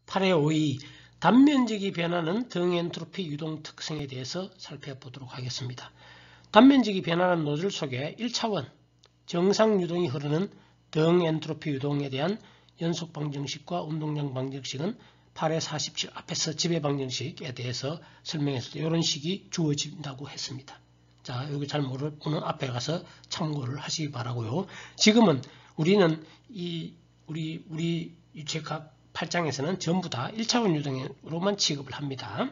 8의 5이 단면적이 변하는 등 엔트로피 유동 특성에 대해서 살펴보도록 하겠습니다. 단면적이 변하는 노즐 속에 1차원 정상 유동이 흐르는 등 엔트로피 유동에 대한 연속 방정식과 운동량 방정식은 8의 47 앞에서 지배 방정식에 대해서 설명했을 때 이런 식이 주어진다고 했습니다. 자, 여기 잘 모르는 분은 앞에 가서 참고를 하시기 바라고요. 지금은 우리는 우리 유체각 8장에서는 전부 다 1차원 유동으로만 취급을 합니다.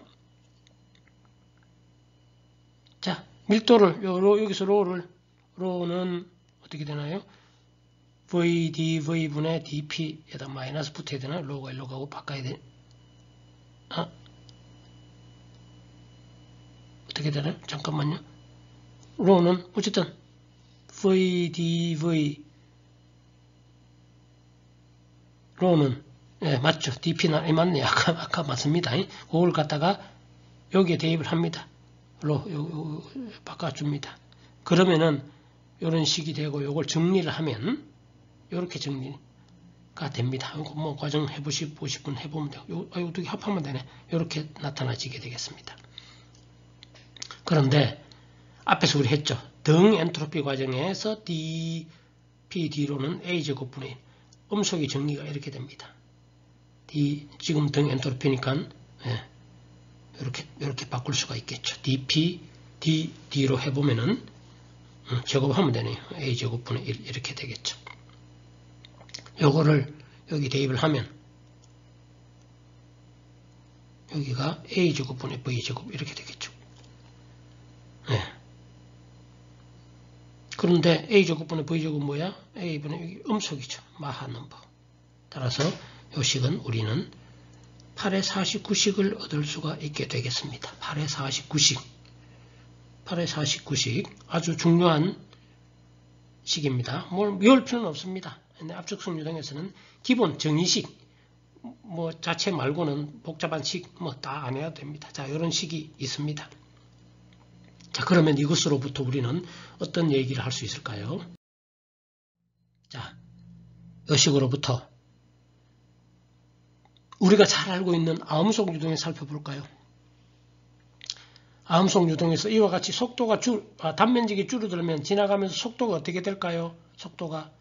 자, 밀도를 여기서 로는 어떻게 되나요? V, dV분의 dp에다 마이너스 붙어야 되나? 로가 일로 가고 바꿔야 돼. 어떻게 되나요? 잠깐만요. 로는 어쨌든 V, dV 로는 맞죠. dp는 맞네. 아까 맞습니다. 그걸 갖다가 여기에 대입을 합니다. 로 바꿔줍니다. 그러면은 이런 식이 되고 이걸 정리를 하면 이렇게 정리가 됩니다. 뭐 과정 해보시고 싶은 해보면 되고 어떻게 합하면 되네. 이렇게 나타나지게 되겠습니다. 그런데 앞에서 우리 했죠. 등 엔트로피 과정에서 dp d로는 a제곱분의 음속의 정리가 이렇게 됩니다. 지금 등 엔트로피니까 이렇게 바꿀 수가 있겠죠. dp d로 해보면은 제곱하면 되네요. a제곱분의 1 이렇게 되겠죠. 요거를 여기 대입을 하면 여기가 a제곱분의 v제곱 이렇게 되겠죠. 그런데 a제곱분의 v제곱 뭐야? a분의 여기 음속이죠. 마하 넘버. 따라서 요 식은 우리는 8의 49식을 얻을 수가 있게 되겠습니다. 8의 49식. 8의 49식. 아주 중요한 식입니다. 뭘 외울 필요는 없습니다. 압축성 유동에서는 기본 정의식, 뭐 자체 말고는 복잡한 식, 뭐 다 안 해야 됩니다. 자, 이런 식이 있습니다. 자, 그러면 이것으로부터 우리는 어떤 얘기를 할 수 있을까요? 자, 이 식으로부터 우리가 잘 알고 있는 아음속 유동을 살펴볼까요? 아음속 유동에서 이와 같이 속도가 단면적이 줄어들면 지나가면서 속도가 어떻게 될까요? 속도가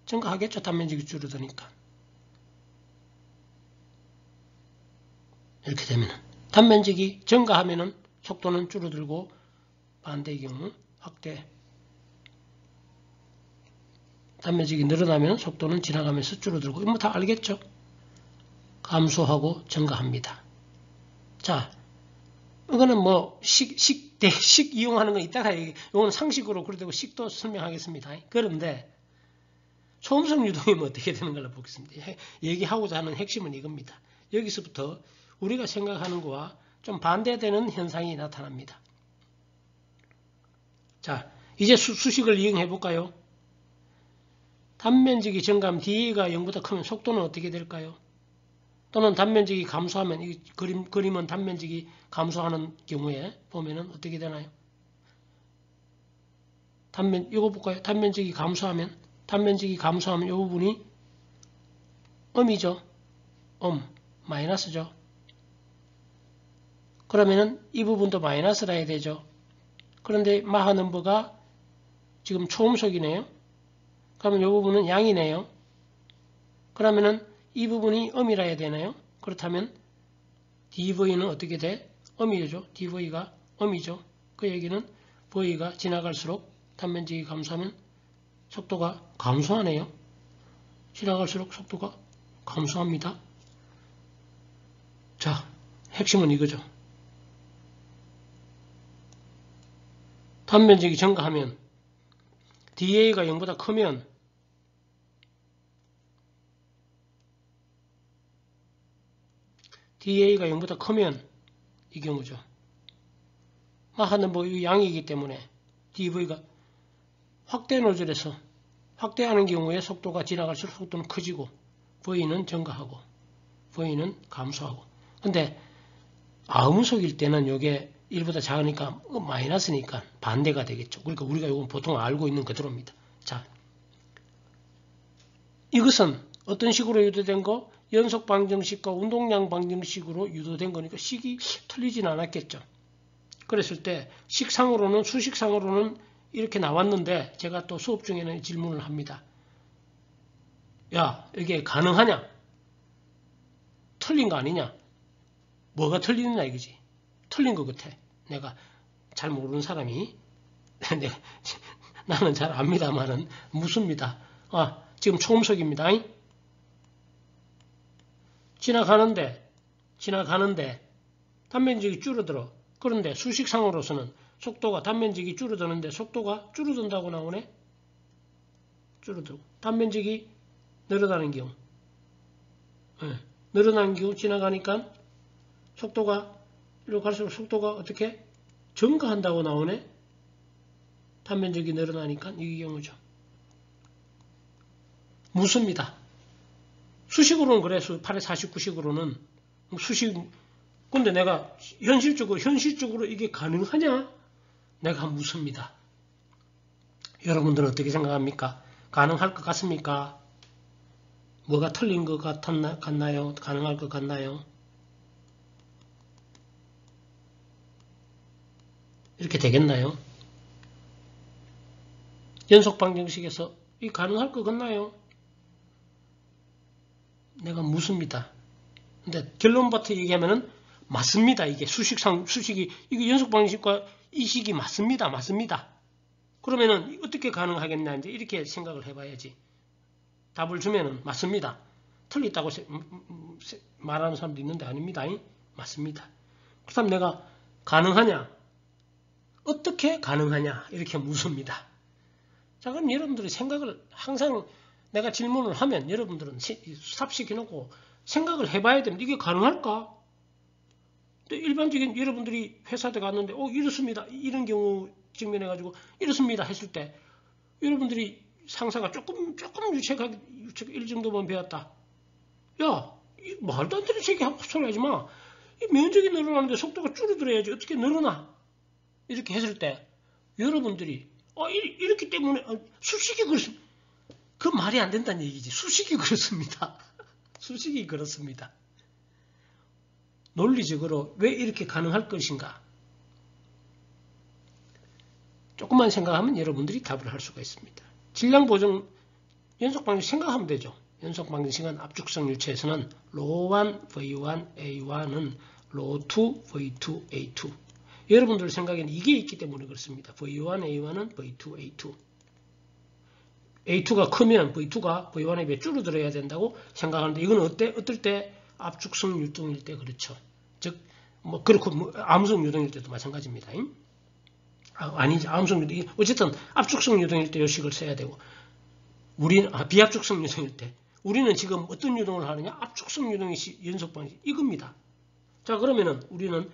증가하겠죠. 단면적이 줄어드니까. 이렇게 되면 단면적이 증가하면 속도는 줄어들고 반대의 경우 확대. 단면적이 늘어나면 속도는 지나가면서 줄어들고 뭐 다 알겠죠? 감소하고 증가합니다. 자, 이거는 뭐 식 이용하는 건 이따가 이건 상식으로 그래도 식도 설명하겠습니다. 그런데 초음속 유동이면 어떻게 되는 걸로 보겠습니다. 얘기하고자 하는 핵심은 이겁니다. 여기서부터 우리가 생각하는 것과 좀 반대되는 현상이 나타납니다. 자, 이제 수식을 이용해 볼까요? 단면적이 증가하면 dA가 0보다 크면 속도는 어떻게 될까요? 또는 단면적이 감소하면 이 그림은 단면적이 감소하는 경우에 보면은 어떻게 되나요? 이거 볼까요? 단면적이 감소하면 이 부분이 음이죠. 마이너스죠. 그러면은 이 부분도 마이너스라 해야 되죠. 그런데 마하 넘버가 지금 초음속이네요. 그러면 이 부분은 양이네요. 그러면은 이 부분이 음이라 해야 되나요? 그렇다면 dV는 어떻게 돼? 음이죠. dV가 음이죠. 그 얘기는 V가 지나갈수록 단면적이 감소하면 속도가 감소하네요. 지나갈수록 속도가 감소합니다. 자, 핵심은 이거죠. 단면적이 증가하면 dA가 0보다 크면 dA가 0보다 크면 이 경우죠. 마하는 뭐 양이기 때문에 dV가 확대 노즐에서 확대하는 경우에 속도가 지나갈수록 속도는 커지고 V는 증가하고 V는 감소하고. 근데 아음속일 때는 이게 1보다 작으니까 마이너스니까 반대가 되겠죠. 그러니까 우리가 이건 보통 알고 있는 그대로입니다. 자, 이것은 어떤 식으로 유도된 거? 연속 방정식과 운동량 방정식으로 유도된 거니까 식이 틀리진 않았겠죠. 그랬을 때 식상으로는 수식상으로는 이렇게 나왔는데 제가 또 수업 중에는 질문을 합니다. 야, 이게 가능하냐? 틀린 거 아니냐? 뭐가 틀리느냐 이거지. 틀린 거 같아. 내가 잘 모르는 사람이 나는 잘 압니다만은 묻습니다. 지금 초음속입니다. 지나가는데 단면적이 줄어들어. 그런데 수식상으로서는 속도가 단면적이 줄어드는데 속도가 줄어든다고 나오네. 줄어들고 단면적이 늘어나는 경우, 늘어나는 경우 지나가니까 속도가 이리로 갈수록 속도가 어떻게 증가한다고 나오네. 단면적이 늘어나니까 이 경우죠. 묻습니다. 수식으로는 그래. 8의 49식으로는 수식. 근데 내가 현실적으로 이게 가능하냐? 내가 묻습니다. 여러분들은 어떻게 생각합니까? 가능할 것 같습니까? 뭐가 틀린 것 같나요? 가능할 것 같나요? 이렇게 되겠나요? 연속 방정식에서 이 가능할 것 같나요? 내가 묻습니다. 근데 결론부터 얘기하면은 맞습니다. 이게 수식이 이게 연속 방정식과 이 식이 맞습니다. 그러면은 어떻게 가능하겠냐 이제 이렇게 생각을 해봐야지. 답을 주면은 맞습니다. 틀렸다고 말하는 사람도 있는데 아닙니다. 맞습니다. 그렇다면 내가 가능하냐? 어떻게 가능하냐? 이렇게 묻습니다. 자, 그럼 여러분들이 생각을 항상 내가 질문을 하면 여러분들은 삽시켜놓고 생각을 해봐야 됩니다. 이게 가능할까? 또 일반적인 여러분들이 회사에 갔는데 이렇습니다. 이런 경우 직면해가지고 이렇습니다 했을 때 여러분들이 상사가 조금 유책하게 일 정도만 배웠다. 야, 말도 안 되는 얘기 소리 하지 마. 이 면적이 늘어나는데 속도가 줄어들어야지 어떻게 늘어나? 이렇게 했을 때 여러분들이 이렇기 때문에 수식이 그렇습니다. 그 말이 안 된다는 얘기지. 수식이 그렇습니다. 수식이 그렇습니다. 논리적으로 왜 이렇게 가능할 것인가? 조금만 생각하면 여러분들이 답을 할 수가 있습니다. 질량 보정 연속방정식 생각하면 되죠. 연속방정식은 압축성 유체에서는 ρ1, V1, A1은 ρ2, V2, A2. 여러분들 생각에는 이게 있기 때문에 그렇습니다. V1, A1은 V2, A2. A2가 크면 V2가 V1에 비해 줄어들어야 된다고 생각하는데 이건 어떨 때? 압축성 유동일 때 그렇죠. 즉, 그렇고 암성 유동일 때도 마찬가지입니다. 아니지, 암성 유동. 어쨌든 압축성 유동일 때 이 식을 써야 되고, 비압축성 유동일 때. 우리는 지금 어떤 유동을 하느냐? 압축성 유동의 연속 방식 이겁니다. 자, 그러면은 우리는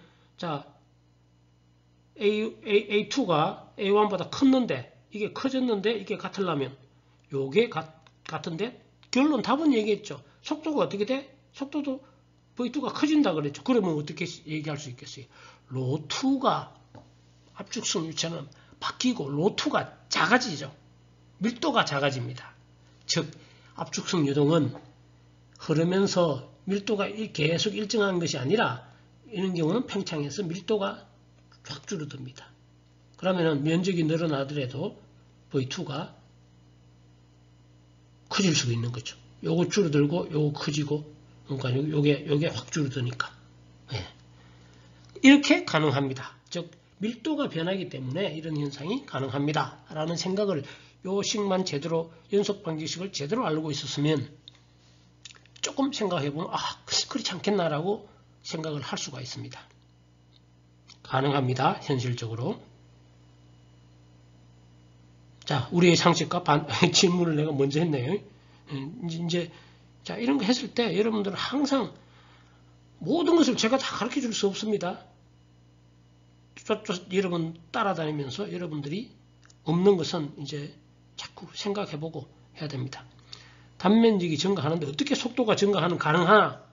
A2가 A1보다 컸는데 이게 커졌는데 이게 같으려면 요게 같은데 결론 답은 얘기했죠. 속도가 어떻게 돼? 속도도 V2가 커진다 그랬죠. 그러면 어떻게 얘기할 수 있겠어요? ρ2가 압축성 유체는 바뀌고 ρ2가 작아지죠. 밀도가 작아집니다. 즉 압축성 유동은 흐르면서 밀도가 계속 일정한 것이 아니라 이런 경우는 팽창해서 밀도가 확 줄어듭니다. 그러면 면적이 늘어나더라도 V2가 커질 수가 있는 거죠. 요거 줄어들고 요거 커지고 그러니까 요게 확 줄어드니까. 이렇게 가능합니다. 즉 밀도가 변하기 때문에 이런 현상이 가능합니다. 라는 생각을 요 식만 제대로 연속 방정식을 제대로 알고 있었으면 조금 생각해보면 그렇지 않겠나라고 생각을 할 수가 있습니다. 가능합니다. 현실적으로. 자, 우리의 상식과 질문을 내가 먼저 했네요. 이제 이런 거 했을 때 여러분들은 항상 모든 것을 제가 다 가르쳐 줄 수 없습니다. 여러분 따라다니면서 여러분들이 없는 것은 이제 자꾸 생각해보고 해야 됩니다. 단면적이 증가하는데 어떻게 속도가 증가하는 가능하나?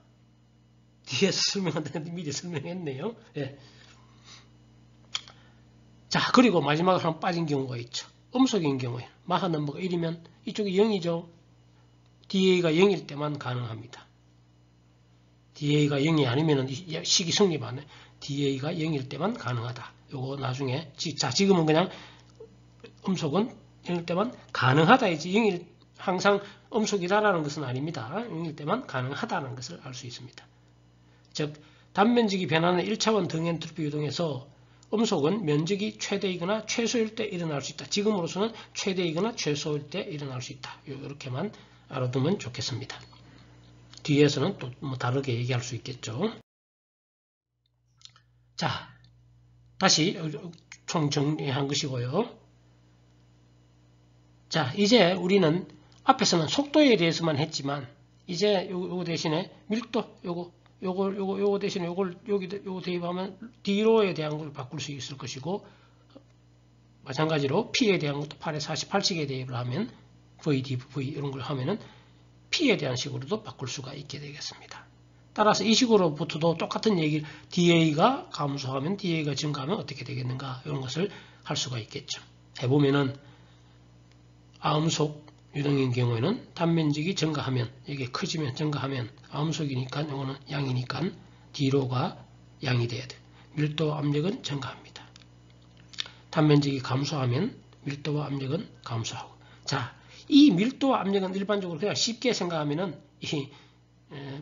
뒤에서 설명한다는데 미리 설명했네요. 예. 자, 그리고 마지막으로 한 빠진 경우가 있죠. 음속인 경우에 마하 넘버가 1이면 이쪽이 0이죠. DA가 0일 때만 가능합니다. DA가 0이 아니면 식이 성립 안 해. DA가 0일 때만 가능하다. 요거 나중에 자 지금은 그냥 음속은 0일 때만 가능하다이지 0일 항상 음속이다라는 것은 아닙니다. 0일 때만 가능하다는 것을 알 수 있습니다. 즉 단면적이 변하는 1차원 등엔트로피 유동에서 음속은 면적이 최대이거나 최소일 때 일어날 수 있다. 지금으로서는 최대이거나 최소일 때 일어날 수 있다. 이렇게만 알아두면 좋겠습니다. 뒤에서는 또 뭐 다르게 얘기할 수 있겠죠. 자, 다시 총 정리한 것이고요. 자, 이제 우리는 앞에서는 속도에 대해서만 했지만 이제 요거 대신에 밀도 요거 대신에 요거 대입하면 D로에 대한 걸 바꿀 수 있을 것이고 마찬가지로 P에 대한 것도 8에 48씩에 대입을 하면 VD, V 이런 걸 하면은 P에 대한 식으로도 바꿀 수가 있게 되겠습니다. 따라서 이 식으로부터도 똑같은 얘기를 DA가 감소하면 DA가 증가하면 어떻게 되겠는가 이런 것을 할 수가 있겠죠. 해보면은 아음속 유동인 경우에는 단면적이 증가하면 이게 커지면 증가하면 아음속이니까 이거는 양이니까 D로가 양이 돼야 돼. 밀도와 압력은 증가합니다. 단면적이 감소하면 밀도와 압력은 감소하고. 자, 이 밀도와 압력은 일반적으로 그냥 쉽게 생각하면은 이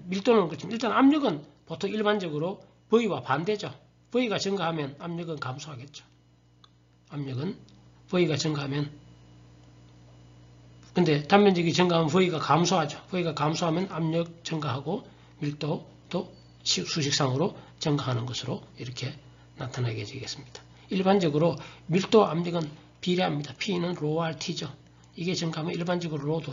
밀도는 그렇지만 일단 압력은 보통 일반적으로 V와 반대죠. V가 증가하면 압력은 감소하겠죠. 압력은 V가 증가하면 근데 단면적이 증가하면 V가 감소하죠. V가 감소하면 압력 증가하고 밀도도 수식상으로 증가하는 것으로 이렇게 나타나게 되겠습니다. 일반적으로 밀도 압력은 비례합니다. P는 ρR T죠. 이게 증가하면 일반적으로 로도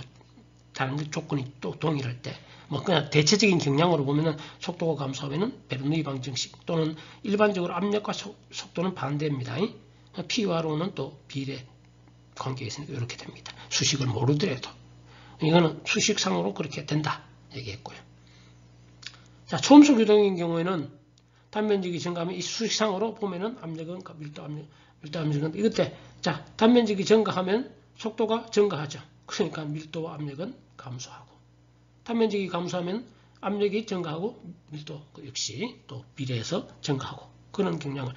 다른 조건이 또 동일할 때 뭐 그냥 대체적인 경량으로 보면은 속도가 감소하면은 베르누이 방정식 또는 일반적으로 압력과 속도는 반대입니다. P와 로는 또 비례 관계가 있으니까 이렇게 됩니다. 수식을 모르더라도 이거는 수식상으로 그렇게 된다 얘기했고요. 자, 초음속 유동인 경우에는 단면적이 증가하면 이 수식상으로 보면은 압력은 밀도 압력은 이때 자 단면적이 증가하면 속도가 증가하죠. 그러니까 밀도와 압력은 감소하고 단면적이 감소하면 압력이 증가하고 밀도 역시 또 비례해서 증가하고 그런 경향을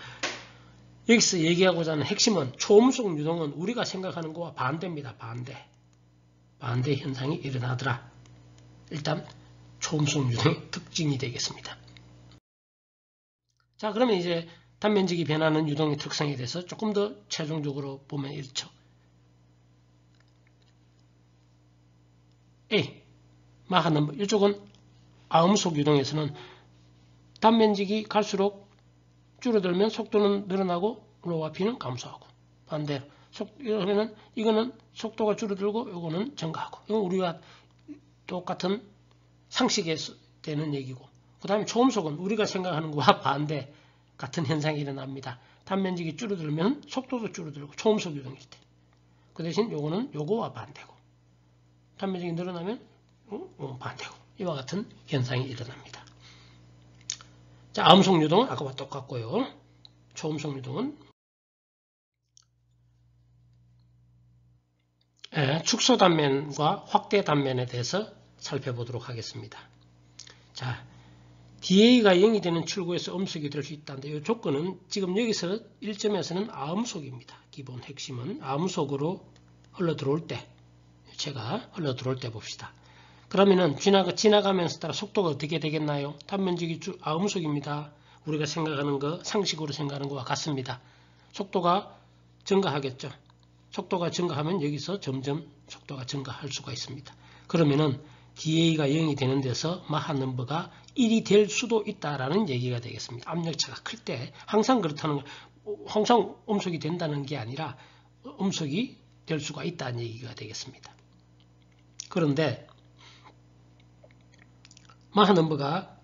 여기서 얘기하고자 하는 핵심은 초음속 유동은 우리가 생각하는 것과 반대입니다. 반대 현상이 일어나더라. 일단 초음속 유동의 특징이 되겠습니다. 자, 그러면 이제 단면적이 변하는 유동의 특성에 대해서 조금 더 최종적으로 보면 이렇죠. A, 마하 넘버. 이쪽은 아음속 유동에서는 단면적이 갈수록 줄어들면 속도는 늘어나고 로와 P는 감소하고 반대로 이거는 속도가 줄어들고 이거는 증가하고 이건 우리가 똑같은 상식에 되는 얘기고 그 다음에 초음속은 우리가 생각하는 것과 반대 같은 현상이 일어납니다. 단면적이 줄어들면 속도도 줄어들고 초음속 유동일 때 그 대신 요거는 요거와 반대고 단면적이 늘어나면 반대고 이와 같은 현상이 일어납니다. 자, 아음속 유동은 아까와 똑같고요. 초음속 유동은 축소 단면과 확대 단면에 대해서 살펴보도록 하겠습니다. 자, DA가 0이 되는 출구에서 음속이 될 수 있다는데 이 조건은 지금 여기서 1점에서는 아음속입니다. 기본 핵심은 아음속으로 흘러들어올 때 제가 흘러들어올 때 봅시다. 그러면은 지나가면서 따라 속도가 어떻게 되겠나요? 단면적이 아음속입니다. 우리가 생각하는 거 상식으로 생각하는 것과 같습니다. 속도가 증가하겠죠. 속도가 증가하면 여기서 점점 속도가 증가할 수가 있습니다. 그러면은 DA가 0이 되는 데서 마하 넘버가 1이 될 수도 있다라는 얘기가 되겠습니다. 압력차가 클 때 항상 그렇다는 거, 항상 음속이 된다는 게 아니라 음속이 될 수가 있다는 얘기가 되겠습니다. 그런데 마하 넘버가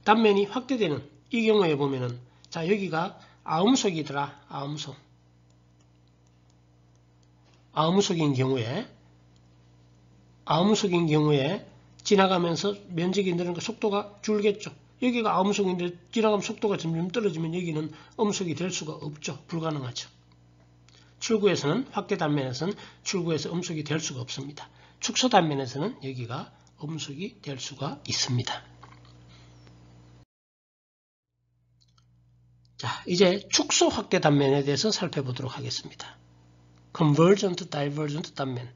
단면이 확대되는 이 경우에 보면은 자 여기가 아음속이더라. 아음속인 경우에 지나가면서 면적이 늘는 거 속도가 줄겠죠. 여기가 아음속인데 지나가면 속도가 점점 떨어지면 여기는 음속이 될 수가 없죠. 불가능하죠. 출구에서는 확대 단면에서는 출구에서 음속이 될 수가 없습니다. 축소 단면에서는 여기가 음속이 될 수가 있습니다. 자, 이제 축소 확대 단면에 대해서 살펴보도록 하겠습니다. convergent, divergent 단면.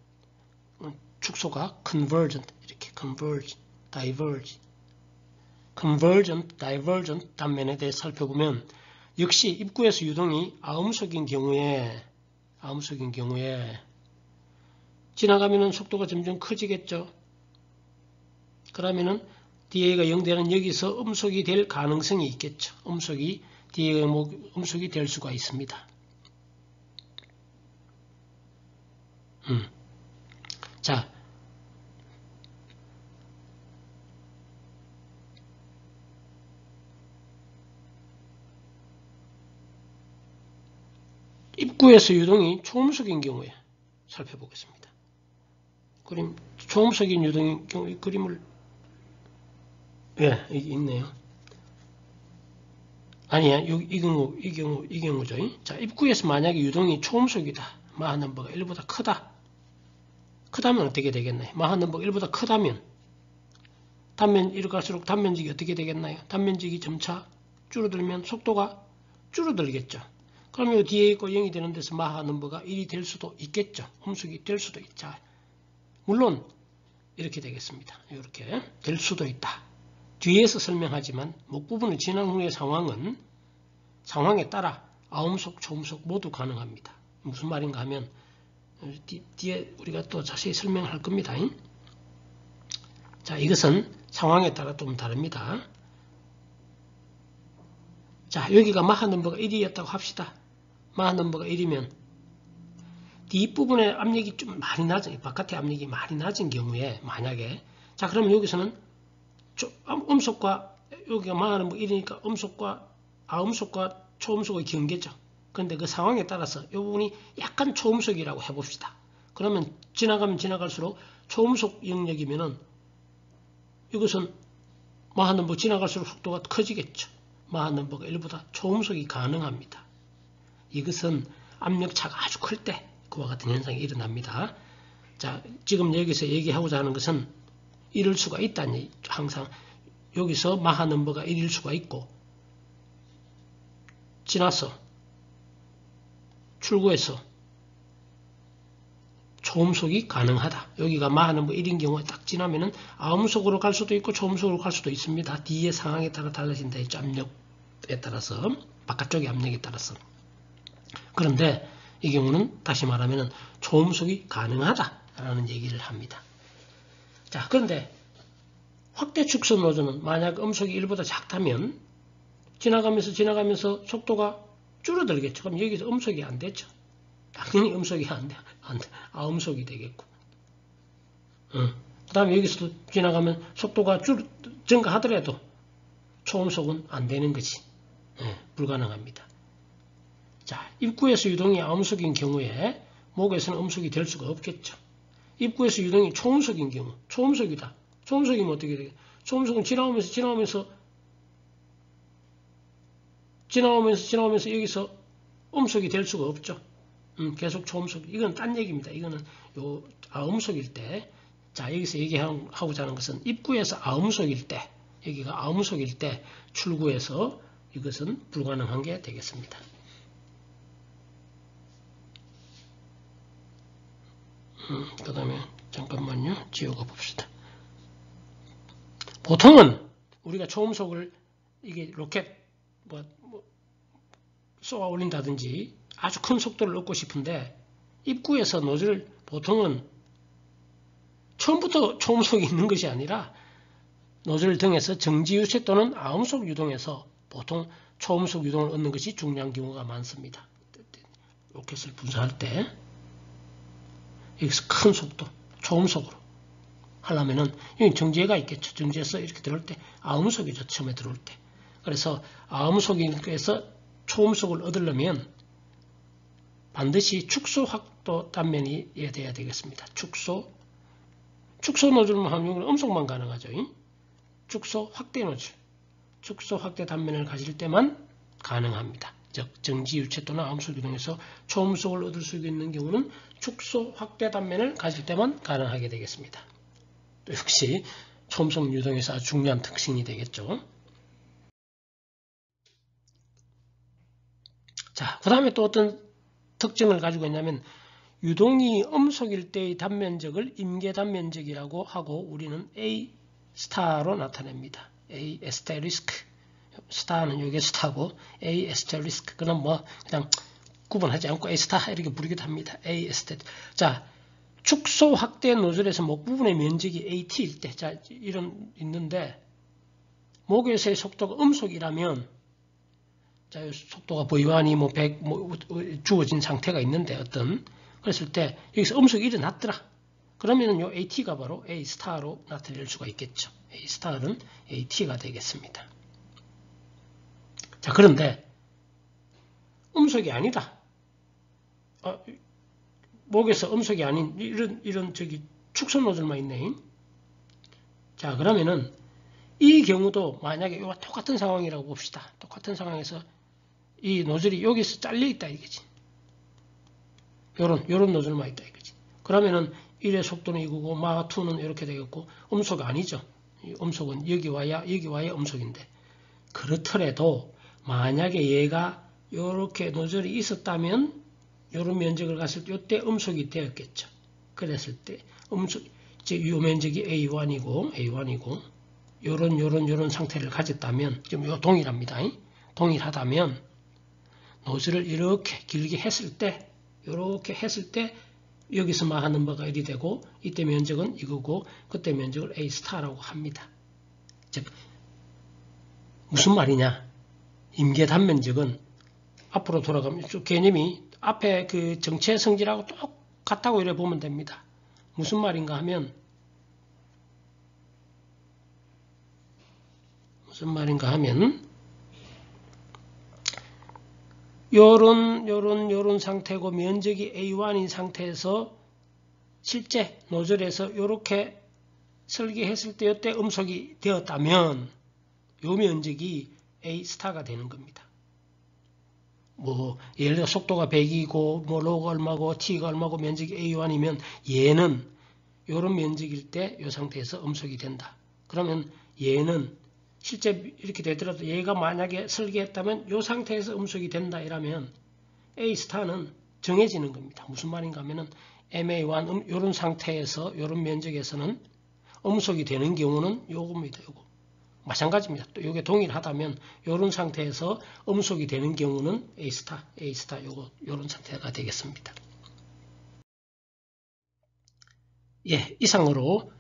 축소가 convergent, 이렇게 converge, diverge. convergent, divergent 단면에 대해 살펴보면 역시 입구에서 유동이 아음속인 경우에 지나가면은 속도가 점점 커지겠죠. 그러면은 DA가 0되는 여기서 음속이 될 가능성이 있겠죠. DA가 음속이 될 수가 있습니다. 자, 입구에서 유동이 초음속인 경우에 살펴보겠습니다. 초음속인 유동인 경우에 그림을 있네요. 아니야, 이 경우죠. 자, 입구에서 만약에 유동이 초음속이다. 마하 넘버가 1보다 크다면 어떻게 되겠나요? 마하 넘버가 1보다 크다면 단면 이렇게 갈수록 단면직이 어떻게 되겠나요? 단면직이 점차 줄어들면 속도가 줄어들겠죠. 그러면 뒤에 있고 0이 되는 데서 마하 넘버가 1이 될 수도 있겠죠. 음속이 될 수도 있죠. 물론 이렇게 되겠습니다. 이렇게 될 수도 있다. 뒤에서 설명하지만 목 부분을 지난 후의 상황에 따라 아음속, 초음속 모두 가능합니다. 무슨 말인가 하면 뒤에 우리가 또 자세히 설명할 겁니다. 자, 이것은 상황에 따라 좀 다릅니다. 자, 여기가 마하 넘버가 1이었다고 합시다. 마하 넘버가 1이면 뒷부분의 압력이 좀 많이 낮은, 바깥의 압력이 많이 낮은 경우에 만약에 자, 그러면 여기서는 음속과 여기가 마하 넘버 1이니까 아음속과 초음속의 경계죠. 그런데 그 상황에 따라서 이 부분이 약간 초음속이라고 해봅시다. 그러면 지나가면 지나갈수록 초음속 영역이면은 이것은 마하 넘버 지나갈수록 속도가 커지겠죠. 마하 넘버가 1보다 초음속이 가능합니다. 이것은 압력차가 아주 클 때 그와 같은 현상이 일어납니다. 자, 지금 여기서 얘기하고자 하는 것은 이럴 수가 있다는 얘기. 항상 여기서 마하 넘버가 1일 수가 있고 지나서 출구에서 초음속이 가능하다. 여기가 마하 넘버 1인 경우에 딱 지나면은 아음속으로 갈 수도 있고 초음속으로 갈 수도 있습니다. 뒤의 상황에 따라 달라진다 했죠. 압력에 따라서 바깥쪽의 압력에 따라서. 그런데 이 경우는 다시 말하면 초음속이 가능하다라는 얘기를 합니다. 자, 그런데 확대 축소 노즐은 만약 음속이 1보다 작다면 지나가면서 속도가 줄어들겠죠. 그럼 여기서 음속이 안 되죠. 당연히 음속이 안 돼. 아음속이 되겠고. 그 다음에 여기서도 지나가면 속도가 증가하더라도 초음속은 안 되는 거지. 불가능합니다. 자, 입구에서 유동이 아음속인 경우에 목에서는 음속이 될 수가 없겠죠. 입구에서 유동이 초음속인 경우, 초음속이다. 초음속이면 어떻게 되겠어요? 초음속은 지나오면서 여기서 음속이 될 수가 없죠. 계속 초음속. 이건 딴 얘기입니다. 이거는 아음속일 때, 자, 여기서 얘기하고자 하는 것은 입구에서 아음속일 때, 여기가 아음속일 때 출구에서 이것은 불가능한 게 되겠습니다. 그 다음에 잠깐만요. 지우고 봅시다. 보통은 우리가 초음속을 이게 로켓 쏘아 올린다든지 아주 큰 속도를 얻고 싶은데 입구에서 노즐을 보통은 처음부터 초음속이 있는 것이 아니라 노즐 등에서 정지유체 또는 아음속 유동에서 보통 초음속 유동을 얻는 것이 중요한 경우가 많습니다. 로켓을 분사할 때 여기서 큰 속도, 초음속으로 하려면은 여기 정지회가 있겠죠. 정지에서 이렇게 들어올 때 아음속이죠. 처음에 들어올 때. 그래서 아음속에서 초음속을 얻으려면 반드시 축소 확도 단면이 돼야 되겠습니다. 축소 노즐만 하면 음속만 가능하죠. 축소 확대 노즐, 축소 확대 단면을 가질 때만 가능합니다. 즉 정지유체 또는 아음속 유동에서 초음속을 얻을 수 있는 경우는 축소 확대 단면을 가질 때만 가능하게 되겠습니다. 또 역시 초음속 유동에서 아주 중요한 특징이 되겠죠. 자, 그 다음에 또 어떤 특징을 가지고 있냐면 유동이 음속일 때의 단면적을 임계 단면적이라고 하고 우리는 A 스타로 나타냅니다. A 에스테리스크. 스타는 요게 스타고 A 에스테리스크. 그는 뭐 그냥 구분하지 않고 A 스타 이렇게 부르기도 합니다. A 에스테. 자, 축소 확대 노즐에서 목 부분의 면적이 AT일 때, 자, 이런 있는데 목에서의 속도가 음속이라면, 자, 속도가 V1이 뭐 100 주어진 상태가 있는데 어떤 그랬을 때 여기서 음속이 일어났더라. 그러면은 요 AT가 바로 A 스타로 나타낼 수가 있겠죠. A 스타는 AT가 되겠습니다. 자, 그런데 음속이 아니다. 목에서 음속이 아닌 이런 저기 축소 노즐만 있네. 자, 그러면은 이 경우도 만약에 이와 똑같은 상황이라고 봅시다. 똑같은 상황에서 이 노즐이 여기서 잘려 있다 이거지. 요런 노즐만 있다 이거지. 그러면은 1의 속도는 이거고 마2는 이렇게 되겠고 음속 아니죠. 음속은 여기 와야 음속인데. 그렇더라도 만약에 얘가 이렇게 노즐이 있었다면 요런 면적을 갔을 때 이때 음속이 되었겠죠. 그랬을 때 음속 이제 요 면적이 A1이고 요런 상태를 가졌다면 지금 요 동일합니다. 동일하다면 노즐을 이렇게 길게 했을 때 이렇게 했을 때 여기서 마하 넘버가 1이 되고 이때 면적은 이거고 그때 면적을 A 스타라고 합니다. 즉 무슨 말이냐? 임계 단면적은 앞으로 돌아가면 개념이 앞에 그 정체 성질하고 똑같다고 이래 보면 됩니다. 무슨 말인가 하면 요런 상태고 면적이 A1인 상태에서 실제 노즐에서 이렇게 설계했을 때 이때 음속이 되었다면 요 면적이 A 스타가 되는 겁니다. 뭐 예를 들어 속도가 100이고 뭐 로가 얼마고 t가 얼마고 면적이 A1이면 얘는 요런 면적일 때 이 상태에서 음속이 된다. 그러면 얘는 실제 이렇게 되더라도 얘가 만약에 설계했다면 이 상태에서 음속이 된다 이라면 A 스타는 정해지는 겁니다. 무슨 말인가 하면은 MA1 이런 상태에서 이런 면적에서는 음속이 되는 경우는 요겁니다. 요거. 마찬가지입니다. 또 이게 동일하다면 이런 상태에서 음속이 되는 경우는 A 스타 요런 상태가 되겠습니다. 예, 이상으로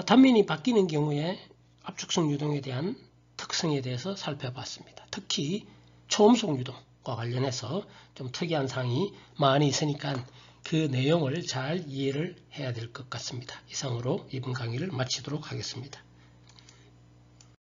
단면이 바뀌는 경우에 압축성 유동에 대한 특성에 대해서 살펴봤습니다. 특히 초음속 유동과 관련해서 좀 특이한 사항이 많이 있으니까 그 내용을 잘 이해를 해야 될 것 같습니다. 이상으로 이번 강의를 마치도록 하겠습니다.